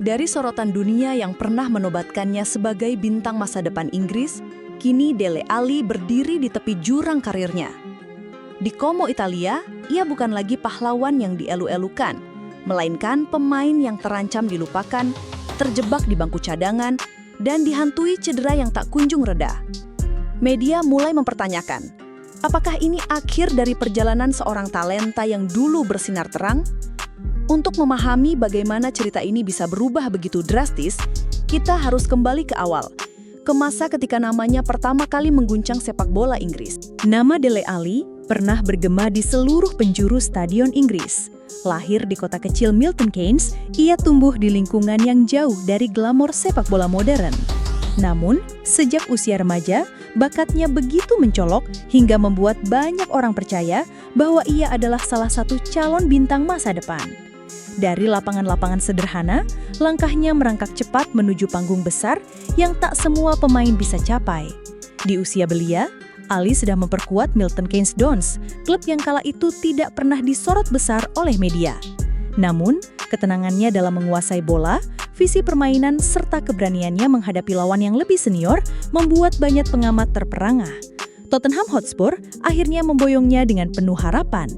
Dari sorotan dunia yang pernah menobatkannya sebagai bintang masa depan Inggris, kini Dele Alli berdiri di tepi jurang karirnya. Di Como, Italia, ia bukan lagi pahlawan yang dielu-elukan, melainkan pemain yang terancam dilupakan, terjebak di bangku cadangan, dan dihantui cedera yang tak kunjung reda. Media mulai mempertanyakan, apakah ini akhir dari perjalanan seorang talenta yang dulu bersinar terang? Untuk memahami bagaimana cerita ini bisa berubah begitu drastis, kita harus kembali ke awal, ke masa ketika namanya pertama kali mengguncang sepak bola Inggris. Nama Dele Alli pernah bergema di seluruh penjuru stadion Inggris. Lahir di kota kecil Milton Keynes, ia tumbuh di lingkungan yang jauh dari glamor sepak bola modern. Namun, sejak usia remaja, bakatnya begitu mencolok hingga membuat banyak orang percaya bahwa ia adalah salah satu calon bintang masa depan. Dari lapangan-lapangan sederhana, langkahnya merangkak cepat menuju panggung besar yang tak semua pemain bisa capai. Di usia belia, Alli sedang memperkuat Milton Keynes Dons, klub yang kala itu tidak pernah disorot besar oleh media. Namun, ketenangannya dalam menguasai bola, visi permainan serta keberaniannya menghadapi lawan yang lebih senior membuat banyak pengamat terperangah. Tottenham Hotspur akhirnya memboyongnya dengan penuh harapan.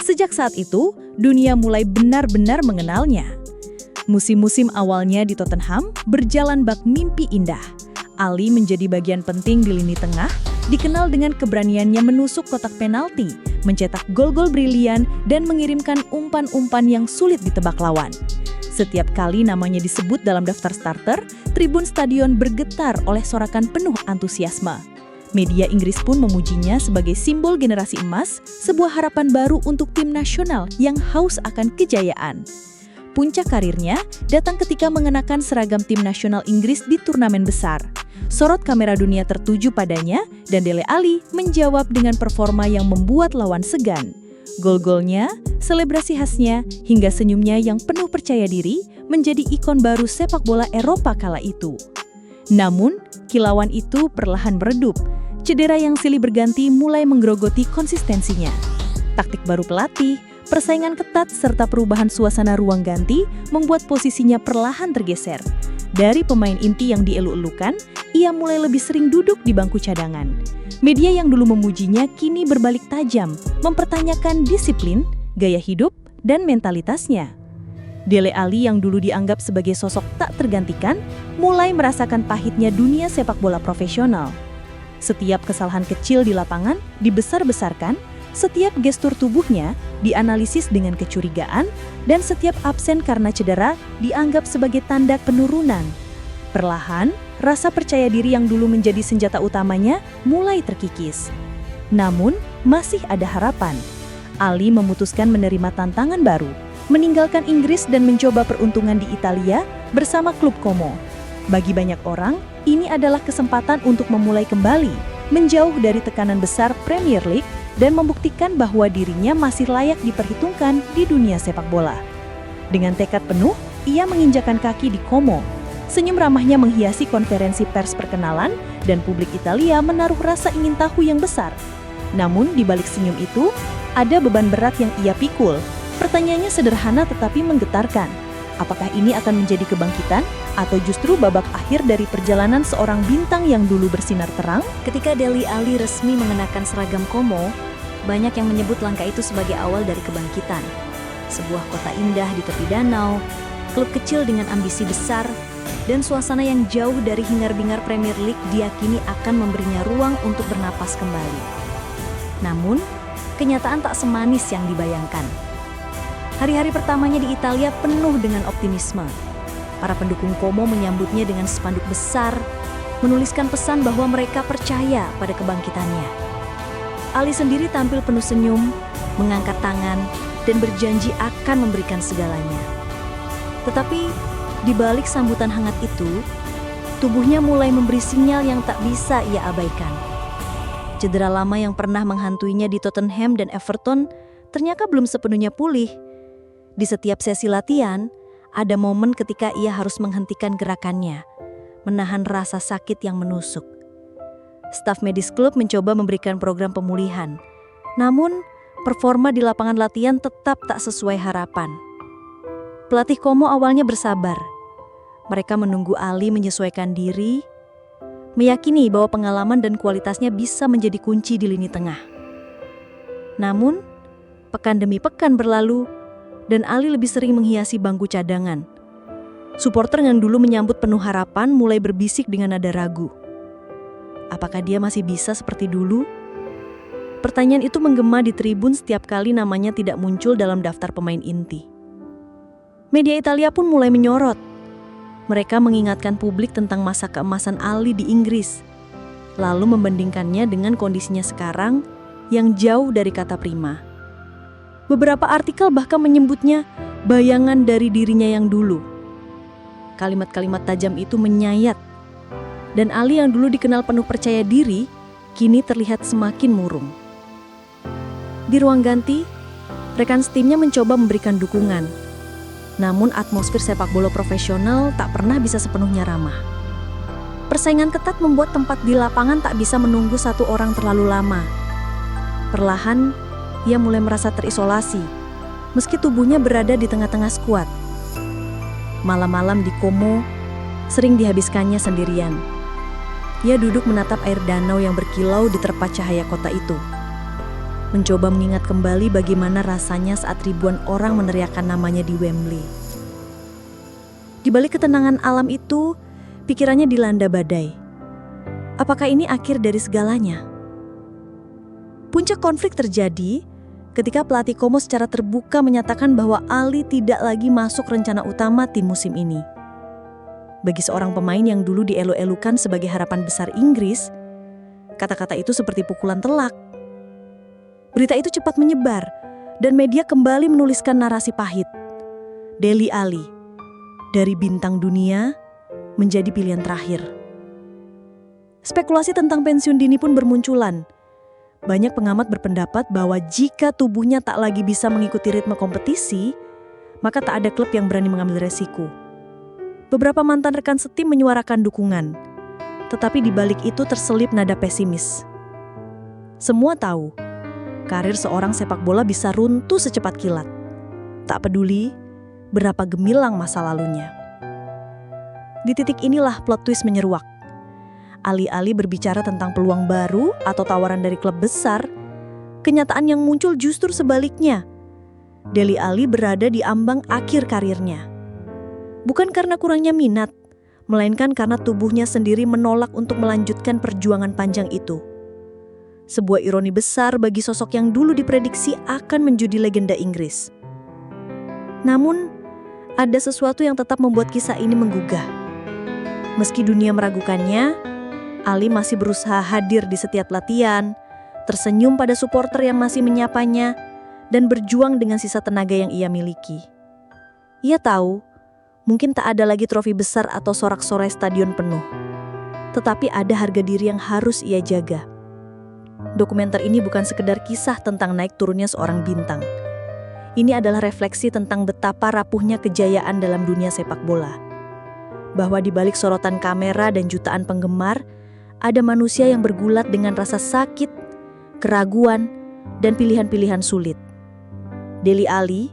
Sejak saat itu, dunia mulai benar-benar mengenalnya. Musim-musim awalnya di Tottenham berjalan bak mimpi indah. Alli menjadi bagian penting di lini tengah, dikenal dengan keberaniannya menusuk kotak penalti, mencetak gol-gol brilian, dan mengirimkan umpan-umpan yang sulit ditebak lawan. Setiap kali namanya disebut dalam daftar starter, tribun stadion bergetar oleh sorakan penuh antusiasme. Media Inggris pun memujinya sebagai simbol generasi emas, sebuah harapan baru untuk tim nasional yang haus akan kejayaan. Puncak karirnya datang ketika mengenakan seragam tim nasional Inggris di turnamen besar. Sorot kamera dunia tertuju padanya dan Dele Alli menjawab dengan performa yang membuat lawan segan. Gol-golnya, selebrasi khasnya, hingga senyumnya yang penuh percaya diri menjadi ikon baru sepak bola Eropa kala itu. Namun, kilauan itu perlahan meredup. Cedera yang silih berganti mulai menggerogoti konsistensinya. Taktik baru pelatih, persaingan ketat, serta perubahan suasana ruang ganti membuat posisinya perlahan tergeser. Dari pemain inti yang dielu-elukan, ia mulai lebih sering duduk di bangku cadangan. Media yang dulu memujinya kini berbalik tajam, mempertanyakan disiplin, gaya hidup, dan mentalitasnya. Dele Alli yang dulu dianggap sebagai sosok tak tergantikan, mulai merasakan pahitnya dunia sepak bola profesional. Setiap kesalahan kecil di lapangan dibesar-besarkan, setiap gestur tubuhnya dianalisis dengan kecurigaan, dan setiap absen karena cedera dianggap sebagai tanda penurunan. Perlahan, rasa percaya diri yang dulu menjadi senjata utamanya mulai terkikis. Namun, masih ada harapan. Alli memutuskan menerima tantangan baru, meninggalkan Inggris dan mencoba peruntungan di Italia bersama klub Como. Bagi banyak orang, ini adalah kesempatan untuk memulai kembali, menjauh dari tekanan besar Premier League dan membuktikan bahwa dirinya masih layak diperhitungkan di dunia sepak bola. Dengan tekad penuh, ia menginjakan kaki di Como. Senyum ramahnya menghiasi konferensi pers perkenalan dan publik Italia menaruh rasa ingin tahu yang besar. Namun di balik senyum itu, ada beban berat yang ia pikul. Pertanyaannya sederhana tetapi menggetarkan. Apakah ini akan menjadi kebangkitan atau justru babak akhir dari perjalanan seorang bintang yang dulu bersinar terang? Ketika Dele Alli resmi mengenakan seragam Como, banyak yang menyebut langkah itu sebagai awal dari kebangkitan. Sebuah kota indah di tepi danau, klub kecil dengan ambisi besar, dan suasana yang jauh dari hingar-bingar Premier League diyakini akan memberinya ruang untuk bernapas kembali. Namun, kenyataan tak semanis yang dibayangkan. Hari-hari pertamanya di Italia penuh dengan optimisme. Para pendukung Como menyambutnya dengan spanduk besar, menuliskan pesan bahwa mereka percaya pada kebangkitannya. Alli sendiri tampil penuh senyum, mengangkat tangan, dan berjanji akan memberikan segalanya. Tetapi, di balik sambutan hangat itu, tubuhnya mulai memberi sinyal yang tak bisa ia abaikan. Cedera lama yang pernah menghantuinya di Tottenham dan Everton ternyata belum sepenuhnya pulih. Di setiap sesi latihan, ada momen ketika ia harus menghentikan gerakannya, menahan rasa sakit yang menusuk. Staf medis klub mencoba memberikan program pemulihan, namun performa di lapangan latihan tetap tak sesuai harapan. Pelatih Como awalnya bersabar, Mereka menunggu Ali menyesuaikan diri, meyakini bahwa pengalaman dan kualitasnya bisa menjadi kunci di lini tengah. Namun, pekan demi pekan berlalu, dan Ali lebih sering menghiasi bangku cadangan. Suporter yang dulu menyambut penuh harapan mulai berbisik dengan nada ragu. Apakah dia masih bisa seperti dulu? Pertanyaan itu menggema di tribun setiap kali namanya tidak muncul dalam daftar pemain inti. Media Italia pun mulai menyorot. Mereka mengingatkan publik tentang masa keemasan Ali di Inggris, lalu membandingkannya dengan kondisinya sekarang yang jauh dari kata prima. Beberapa artikel bahkan menyebutnya bayangan dari dirinya yang dulu. Kalimat-kalimat tajam itu menyayat, dan Ali yang dulu dikenal penuh percaya diri, kini terlihat semakin murung. Di ruang ganti, rekan timnya mencoba memberikan dukungan. Namun atmosfer sepak bola profesional tak pernah bisa sepenuhnya ramah. Persaingan ketat membuat tempat di lapangan tak bisa menunggu satu orang terlalu lama. Perlahan, ia mulai merasa terisolasi, meski tubuhnya berada di tengah-tengah skuad. Malam-malam di Como, sering dihabiskannya sendirian. Ia duduk menatap air danau yang berkilau di terpa cahaya kota itu. Mencoba mengingat kembali bagaimana rasanya saat ribuan orang meneriakkan namanya di Wembley. Di balik ketenangan alam itu, pikirannya dilanda badai. Apakah ini akhir dari segalanya? Puncak konflik terjadi ketika pelatih Como secara terbuka menyatakan bahwa Ali tidak lagi masuk rencana utama tim musim ini. Bagi seorang pemain yang dulu dielu-elukan sebagai harapan besar Inggris, kata-kata itu seperti pukulan telak. Berita itu cepat menyebar, dan media kembali menuliskan narasi pahit. Dele Alli, dari bintang dunia, menjadi pilihan terakhir. Spekulasi tentang pensiun dini pun bermunculan. Banyak pengamat berpendapat bahwa jika tubuhnya tak lagi bisa mengikuti ritme kompetisi, maka tak ada klub yang berani mengambil resiko. Beberapa mantan rekan setim menyuarakan dukungan, tetapi di balik itu terselip nada pesimis. Semua tahu, karir seorang sepak bola bisa runtuh secepat kilat. Tak peduli berapa gemilang masa lalunya. Di titik inilah plot twist menyeruak. Alih-alih berbicara tentang peluang baru atau tawaran dari klub besar, kenyataan yang muncul justru sebaliknya. Dele Alli berada di ambang akhir karirnya. Bukan karena kurangnya minat, melainkan karena tubuhnya sendiri menolak untuk melanjutkan perjuangan panjang itu. Sebuah ironi besar bagi sosok yang dulu diprediksi akan menjadi legenda Inggris. Namun, ada sesuatu yang tetap membuat kisah ini menggugah. Meski dunia meragukannya, Ali masih berusaha hadir di setiap latihan, tersenyum pada suporter yang masih menyapanya, dan berjuang dengan sisa tenaga yang ia miliki. Ia tahu, mungkin tak ada lagi trofi besar atau sorak-sorai stadion penuh. Tetapi ada harga diri yang harus ia jaga. Dokumenter ini bukan sekedar kisah tentang naik turunnya seorang bintang. Ini adalah refleksi tentang betapa rapuhnya kejayaan dalam dunia sepak bola. Bahwa di balik sorotan kamera dan jutaan penggemar, ada manusia yang bergulat dengan rasa sakit, keraguan, dan pilihan-pilihan sulit. Dele Alli,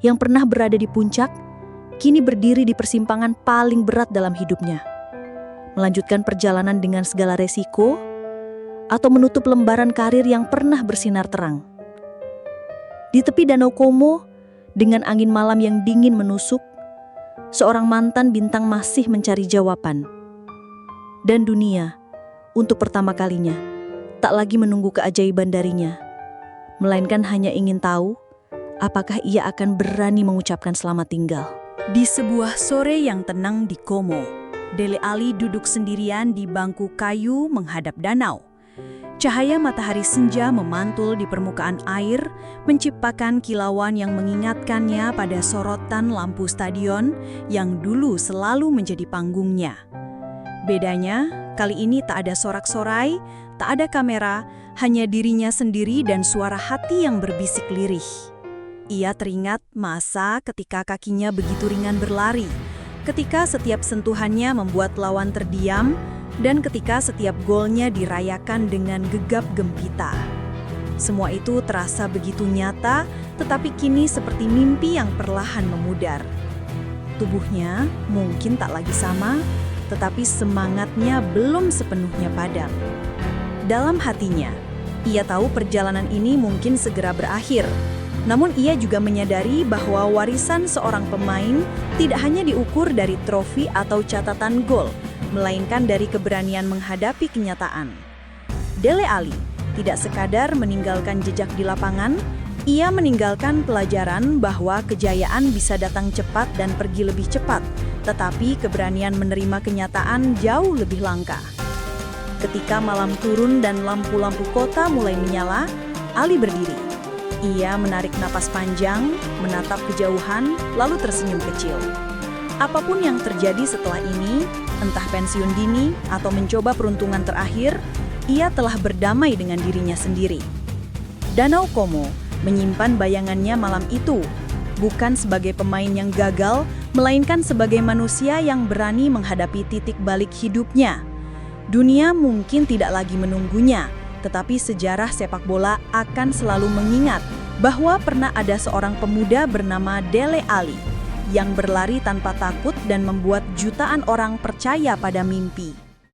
yang pernah berada di puncak, kini berdiri di persimpangan paling berat dalam hidupnya. Melanjutkan perjalanan dengan segala resiko, atau menutup lembaran karir yang pernah bersinar terang. Di tepi Danau Como, dengan angin malam yang dingin menusuk, seorang mantan bintang masih mencari jawaban. Dan dunia, untuk pertama kalinya, tak lagi menunggu keajaiban darinya, melainkan hanya ingin tahu apakah ia akan berani mengucapkan selamat tinggal. Di sebuah sore yang tenang di Como, Dele Alli duduk sendirian di bangku kayu menghadap danau. Cahaya matahari senja memantul di permukaan air, menciptakan kilauan yang mengingatkannya pada sorotan lampu stadion yang dulu selalu menjadi panggungnya. Bedanya, kali ini tak ada sorak-sorai, tak ada kamera, hanya dirinya sendiri dan suara hati yang berbisik lirih. Ia teringat masa ketika kakinya begitu ringan berlari, ketika setiap sentuhannya membuat lawan terdiam, dan ketika setiap golnya dirayakan dengan gegap gempita. Semua itu terasa begitu nyata, tetapi kini seperti mimpi yang perlahan memudar. tubuhnya mungkin tak lagi sama, tetapi semangatnya belum sepenuhnya padam. Dalam hatinya, ia tahu perjalanan ini mungkin segera berakhir. Namun ia juga menyadari bahwa warisan seorang pemain tidak hanya diukur dari trofi atau catatan gol, melainkan dari keberanian menghadapi kenyataan. Dele Alli tidak sekadar meninggalkan jejak di lapangan, ia meninggalkan pelajaran bahwa kejayaan bisa datang cepat dan pergi lebih cepat, tetapi keberanian menerima kenyataan jauh lebih langka. Ketika malam turun dan lampu-lampu kota mulai menyala, Ali berdiri. Ia menarik napas panjang, menatap kejauhan, lalu tersenyum kecil. Apapun yang terjadi setelah ini, entah pensiun dini atau mencoba peruntungan terakhir, ia telah berdamai dengan dirinya sendiri. Danau Como menyimpan bayangannya malam itu, bukan sebagai pemain yang gagal, melainkan sebagai manusia yang berani menghadapi titik balik hidupnya. Dunia mungkin tidak lagi menunggunya, tetapi sejarah sepak bola akan selalu mengingat bahwa pernah ada seorang pemuda bernama Dele Alli yang berlari tanpa takut dan membuat jutaan orang percaya pada mimpi.